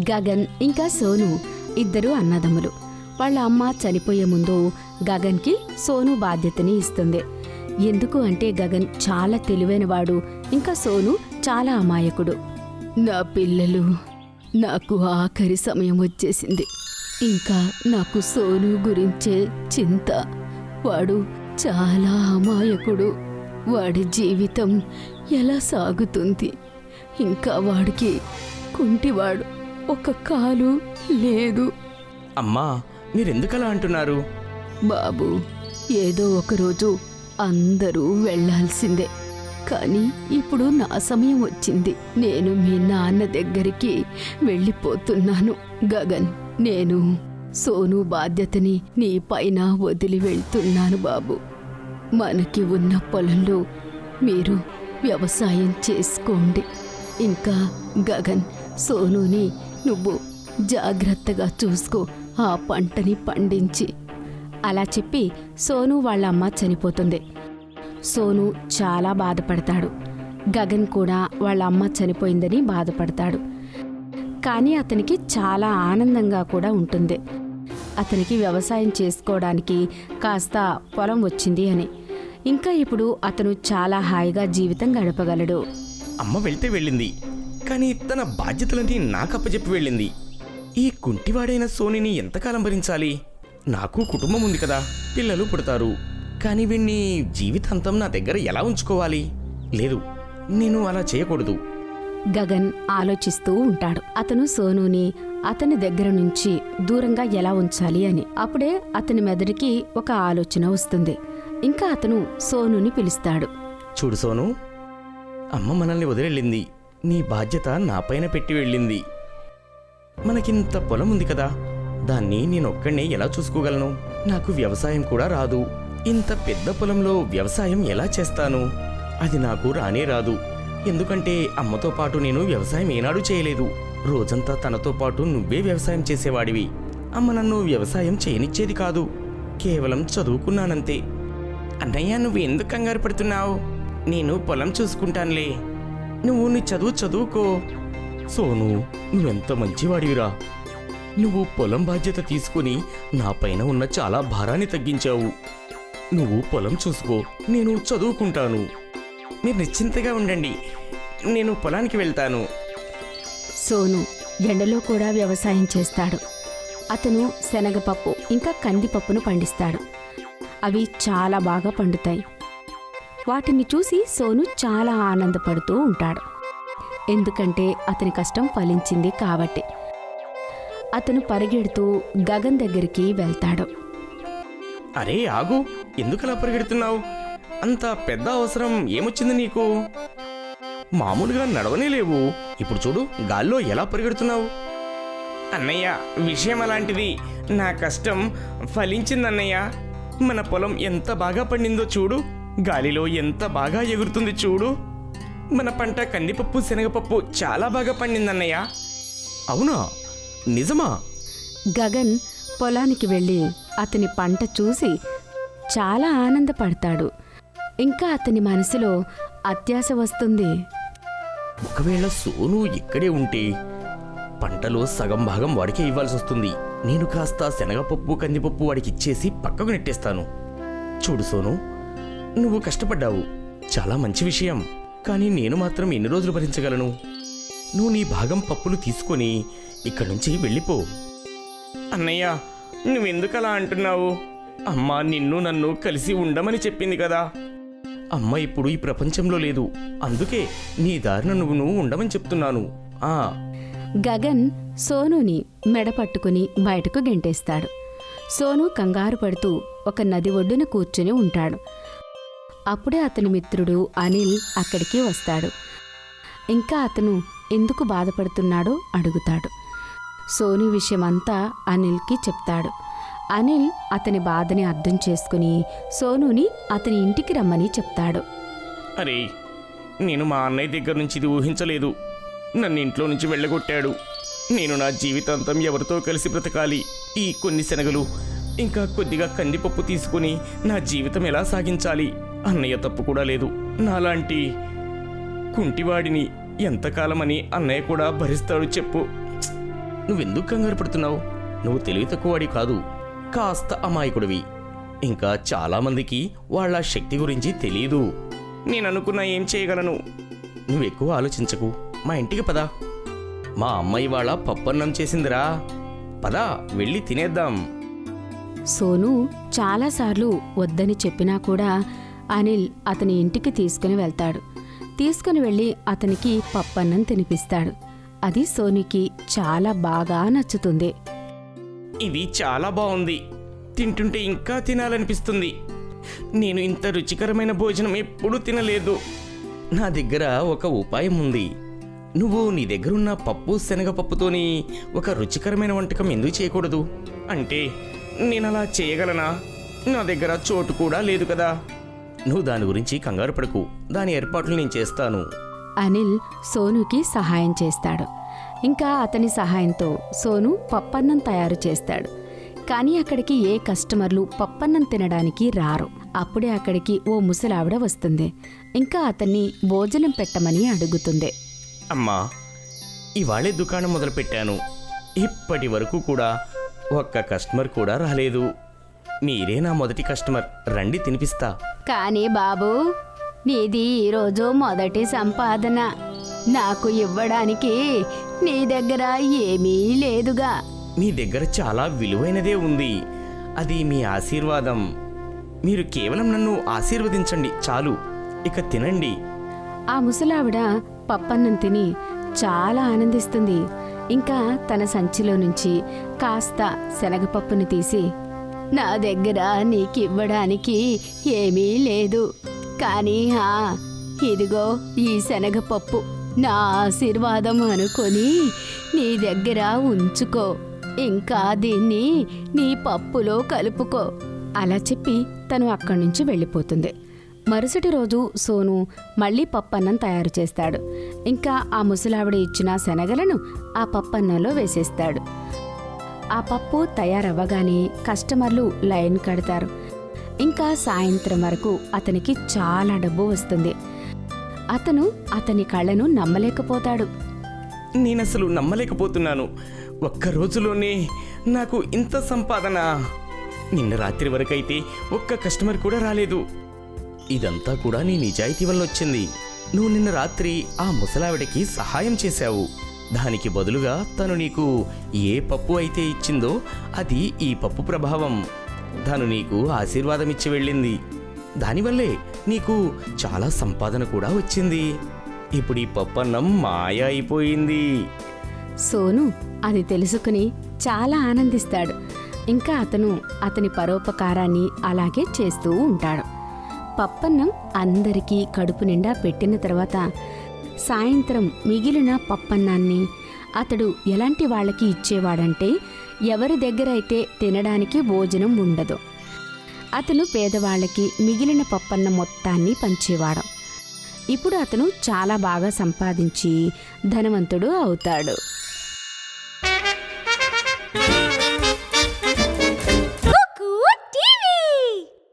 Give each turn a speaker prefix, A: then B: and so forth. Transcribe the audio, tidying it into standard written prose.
A: గగన్ ఇంకా సోను ఇద్దరు అన్నదమ్ములు. వాళ్ళ అమ్మ చనిపోయే ముందు గగన్కి సోను బాధ్యతని ఇస్తుంది. ఎందుకు అంటే గగన్ చాలా తెలివైనవాడు, ఇంకా సోను చాలా అమాయకుడు. నా పిల్లలు, నాకు ఆఖరి సమయం వచ్చేసింది. ఇంకా నాకు సోను గురించే చింత. వాడు చాలా అమాయకుడు. వాడి జీవితం ఎలా సాగుతుంది? ఇంకా వాడికి కుంటివాడు, ఒక కాలు లేదు.
B: అమ్మా, మీరెందుకలా అంటున్నారు?
A: బాబు, ఏదో ఒకరోజు అందరూ వెళ్ళాల్సిందే. కానీ ఇప్పుడు నా సమయం వచ్చింది. నేను మీ నాన్న దగ్గరికి వెళ్ళిపోతున్నాను. గగన్, నేను సోను బాధ్యతని నీ పైన వదిలి వెళ్తున్నాను బాబు. మనకి ఉన్న పొలంలో మీరు వ్యవసాయం చేసుకోండి. ఇంకా గగన్, సోనుని నువ్వు జాగ్రత్తగా చూసుకో, ఆ పంటని పండించి. అలా చెప్పి సోను వాళ్ళ అమ్మ చనిపోతుంది. సోను చాలా బాధపడతాడు. గగన్ కూడా వాళ్ళ అమ్మ చనిపోయిందని బాధపడతాడు. కానీ అతనికి చాలా ఆనందంగా కూడా ఉంటుంది. అతనికి వ్యవసాయం చేసుకోవడానికి కాస్త పొలం వచ్చింది అని. ఇంకా ఇప్పుడు అతను చాలా హాయిగా జీవితం గడపగలడు.
B: అమ్మ వెళ్తే వెళ్ళింది, కానీ తన బాధ్యతలన్నీ నాకప్పచెప్పి వెళ్ళింది. ఈ కుంటివాడైన సోనిని ఎంతకాలం భరించాలి? నాకు కుటుంబం ఉంది కదా, పిల్లలు పుడతారు. కానీ వీణ్ణి జీవితాంతం నా దగ్గర ఎలా ఉంచుకోవాలి? లేదు, నేను అలా చేయకూడదు.
A: గగన్ ఆలోచిస్తూ ఉంటాడు. అతను సోనుని అతని దగ్గర నుంచి దూరంగా ఎలా ఉంచాలి అని. అప్పుడే అతని మెదడుకి ఒక ఆలోచన వస్తుంది. ఇంకా అతను సోనుని పిలుస్తాడు.
B: చూడు సోను, అమ్మ మనల్ని వదిలేళ్ళింది. నీ బాధ్యత నాపైన పెట్టి వెళ్ళింది. మనకింత పొలం ఉంది కదా, దాన్ని నేనొక్కడినే ఎలా చూసుకోగలను? నాకు వ్యవసాయం కూడా రాదు. ఇంత పెద్ద పొలంలో వ్యవసాయం ఎలా చేస్తాను? అది నాకు రానే రాదు. ఎందుకంటే అమ్మతో పాటు నేను వ్యవసాయం ఏనాడు చేయలేదు. రోజంతా తనతో పాటు నువ్వే వ్యవసాయం చేసేవాడివి. అమ్మ నన్ను వ్యవసాయం చేయనిచ్చేది కాదు. కేవలం చదువుకున్నానంతే. అన్నయ్య, నువ్వు ఎందుకు కంగారు పడుతున్నావు? నేను పొలం చూసుకుంటానులే. నువ్వు నీ చదువుకో. సోను, నువ్వెంత మంచివాడివిరా. నువ్వు పొలం బాధ్యత తీసుకుని నా పైన ఉన్న చాలా భారాన్ని తగ్గించావు. నువ్వు పొలం చూసుకో, నేను చదువుకుంటాను. మీరు నిశ్చింతగా ఉండండి, నేను పొలానికి వెళ్తాను.
A: సోను ఎండలో కూడా వ్యవసాయం చేస్తాడు. అతను శనగపప్పు ఇంకా కందిపప్పును పండిస్తాడు. అవి చాలా బాగా పండుతాయి. వాటిని చూసి సోను చాలా ఆనందపడుతూ ఉంటాడు. ఎందుకంటే అతని కష్టం ఫలించింది కాబట్టి. అతను పరిగెడుతూ గగన్ దగ్గరికి వెళ్తాడు.
B: అరే ఆగు, ఎందుకలా పరిగెడుతున్నావు? అంత పెద్ద అవసరం ఏమొచ్చింది నీకు? మామూలుగా నడవనే లేవు, ఇప్పుడు చూడు గాల్లో ఎలా పరిగెడుతున్నావు. అన్నయ్య, విషయం అలాంటిది. నా కష్టం ఫలించిందన్నయ్య. మన పొలం ఎంత బాగా పండిందో చూడు. గాలిలో ఎంత బాగా ఎగురుతుంది చూడు. మన పంట కందిపప్పు శనగపప్పు చాలా బాగా పండిందన్నయ్య. అవునా? నిజమా?
A: గగన్ పొలానికి వెళ్ళి అతని పంట చూసి చాలా ఆనందపడతాడు. ఇంకా అతని మనసులో అత్యాశ వస్తుంది.
B: ఒకవేళ సోను ఇక్కడే ఉంటే పంటలో సగం భాగం వాడికే ఇవ్వాల్సి వస్తుంది. నేను కాస్త శనగపప్పు కందిపప్పు వాడికి ఇచ్చేసి పక్కకు నెట్టేస్తాను. చూడు సోను, నువ్వు కష్టపడ్డావు, చాలా మంచి విషయం. కానీ నేను మాత్రం ఎన్ని రోజులు భరించగలను? నువ్వు నీ భాగం పప్పులు తీసుకొని ఇక్కడి నుంచి వెళ్ళిపో. అన్నయ్య, నువ్వెందుకలా అంటున్నావు? అమ్మ నిన్ను నన్ను కలిసి ఉండమని చెప్పింది కదా. అమ్మ ఇప్పుడు ఈ ప్రపంచంలో లేదు, అందుకే నీ దారిన నువ్వు ఉండమని చెప్తున్నాను.
A: గగన్ సోనుని మెడ పట్టుకుని బయటకు గెంటేస్తాడు. సోను కంగారు పడుతూ ఒక నది ఒడ్డున కూర్చుని ఉంటాడు. అప్పుడే అతని మిత్రుడు అనిల్ అక్కడికి వస్తాడు. ఇంకా అతను ఎందుకు బాధపడుతున్నాడో అడుగుతాడు. సోను విషయమంతా అనిల్కి చెప్తాడు. అనిల్ అతని బాధని అర్థం చేసుకుని సోనుని అతని ఇంటికి రమ్మని చెప్తాడు.
B: అరే, నేను మా అన్నయ్య దగ్గర నుంచి ఇది ఊహించలేదు. నన్ను ఇంట్లో నుంచి వెళ్ళగొట్టాడు. నేను నా జీవితాంతం ఎవరితో కలిసి బ్రతకాలి? ఈ కొన్ని శనగలు ఇంకా కొద్దిగా కందిపప్పు తీసుకుని నా జీవితం ఎలా సాగించాలి? అన్నయ్య తప్పు కూడా లేదు. నాలాంటి కుంటివాడిని ఎంతకాలమని అన్నయ్య కూడా భరిస్తాడు చెప్పు? నువ్వెందుకు కంగారు పడుతున్నావు? నువ్వు తెలివి తక్కువవాడి కాదు, కాస్త అమాయకుడివి. ఇంకా చాలామందికి వాళ్ళ శక్తి గురించి తెలియదు. నేను అనుకున్నా ఏం చేయగలను. నువ్వెక్కువ ఆలోచించకు, మా ఇంటికి పదా. మా అమ్మాయి వాళ్ళ పప్పన్నం చేసిందిరా, పదా వెళ్ళి తినేద్దాం.
A: సోను చాలాసార్లు వద్దని చెప్పినా కూడా అనిల్ అతని ఇంటికి తీసుకుని వెళ్తాడు. తీసుకుని వెళ్ళి అతనికి పప్పన్నం తినిపిస్తాడు. అది సోనుకి చాలా బాగా నచ్చుతుంది.
B: ఇది చాలా బాగుంది, తింటుంటే ఇంకా తినాలనిపిస్తుంది. నేను ఇంత రుచికరమైన భోజనం ఎప్పుడూ తినలేదు. నా దగ్గర ఒక ఉపాయం ఉంది. నువ్వు నీ దగ్గరున్న పప్పు శనగపప్పుతోని ఒక రుచికరమైన వంటకం ఎందుకు చేయకూడదు? అంటే నేను అలా చేయగలనా? నా దగ్గర చోటు కూడా లేదు కదా. నువ్వు దాని గురించి కంగారు పడకు, దాని ఏర్పాట్లు నేను చేస్తాను.
A: అనిల్ సోనుకి సహాయం చేస్తాడు. ఇంకా అతని సహాయంతో సోను పప్పన్నం తయారు చేస్తాడు. కానీ అక్కడికి ఏ కస్టమర్లు పప్పన్నం తినడానికి రారు. అప్పుడే అక్కడికి ఓ ముసలావిడ వస్తుంది. ఇంకా అతన్ని భోజనం పెట్టమని అడుగుతుంది.
B: అమ్మా, ఇవాళే దుకాణం మొదలుపెట్టాను. ఇప్పటి వరకు కూడా ఒక్క కస్టమర్ కూడా రాలేదు. మీరే నా మొదటి కస్టమర్, రండి తినిపిస్తా.
A: కానీ బాబు, నీది ఈరోజు మొదటి సంపాదన. నాకు ఇవ్వడానికి నీ దగ్గర ఏమీ లేదుగా.
B: మీ దగ్గర చాలా విలువైనదే ఉంది, అది మీ ఆశీర్వాదం. మీరు కేవలం నన్ను ఆశీర్వదించండి చాలు, ఇక తినండి.
A: ఆ ముసలావిడ పప్పన్నం తిని చాలా ఆనందిస్తుంది. ఇంకా తన సంచిలో నుంచి కాస్త శనగపప్పుని తీసి, నా దగ్గర నీకివ్వడానికి ఏమీ లేదు, కానీ ఇదిగో ఈ శనగపప్పు నా ఆశీర్వాదం అనుకొని నీ దగ్గర ఉంచుకో. ఇంకా దీన్ని నీ పప్పులో కలుపుకో. అలా చెప్పి తను అక్కడి నుంచి వెళ్ళిపోతుంది. మరుసటి రోజు సోను మళ్ళీ పప్పన్నం తయారు చేస్తాడు. ఇంకా ఆ ముసలావిడ ఇచ్చిన శనగలను ఆ పప్పన్నంలో వేసేస్తాడు. ఆ పప్పు తయారవ్వగానే కస్టమర్లు లైన్ కడతారు. ఇంకా సాయంత్రం వరకు అతనికి చాలా డబ్బు వస్తుంది. అతను అతని కళ్ళను నమ్మలేకపోతాడు.
B: నేనసలు నమ్మలేకపోతున్నాను. ఒక్క రోజులోనే నాకు ఇంత సంపాదన. నిన్న రాత్రి వరకైతే ఒక్క కస్టమర్ కూడా రాలేదు. ఇదంతా కూడా నీ నిజాయితీ వల్ల వచ్చింది. నువ్వు నిన్న రాత్రి ఆ ముసలావిడకి సహాయం చేశావు. దానికి బదులుగా తను నీకు ఏ పప్పు అయితే ఇచ్చిందో అది ఈ పప్పు ప్రభావం. తను నీకు ఆశీర్వాదం ఇచ్చి వెళ్ళింది. దానివల్లే నీకు చాలా సంపాదన కూడా వచ్చింది. ఇప్పుడు ఈ పప్పన్నం మాయ అయిపోయింది.
A: సోను అది తెలుసుకుని చాలా ఆనందిస్తాడు. ఇంకా అతను అతని పరోపకారాన్ని అలాగే చేస్తూ ఉంటాడు. పప్పన్నం అందరికీ కడుపు నిండా పెట్టిన తర్వాత సాయంత్రం మిగిలిన పప్పన్నాన్ని అతడు ఎలాంటి వాళ్ళకి ఇచ్చేవాడంటే, ఎవరి దగ్గర అయితే తినడానికి భోజనం ఉండదు అతను పేదవాళ్ళకి మిగిలిన పప్పన్నం మొత్తాన్ని పంచేవాడు. ఇప్పుడు అతను చాలా బాగా సంపాదించి ధనవంతుడు అవుతాడు.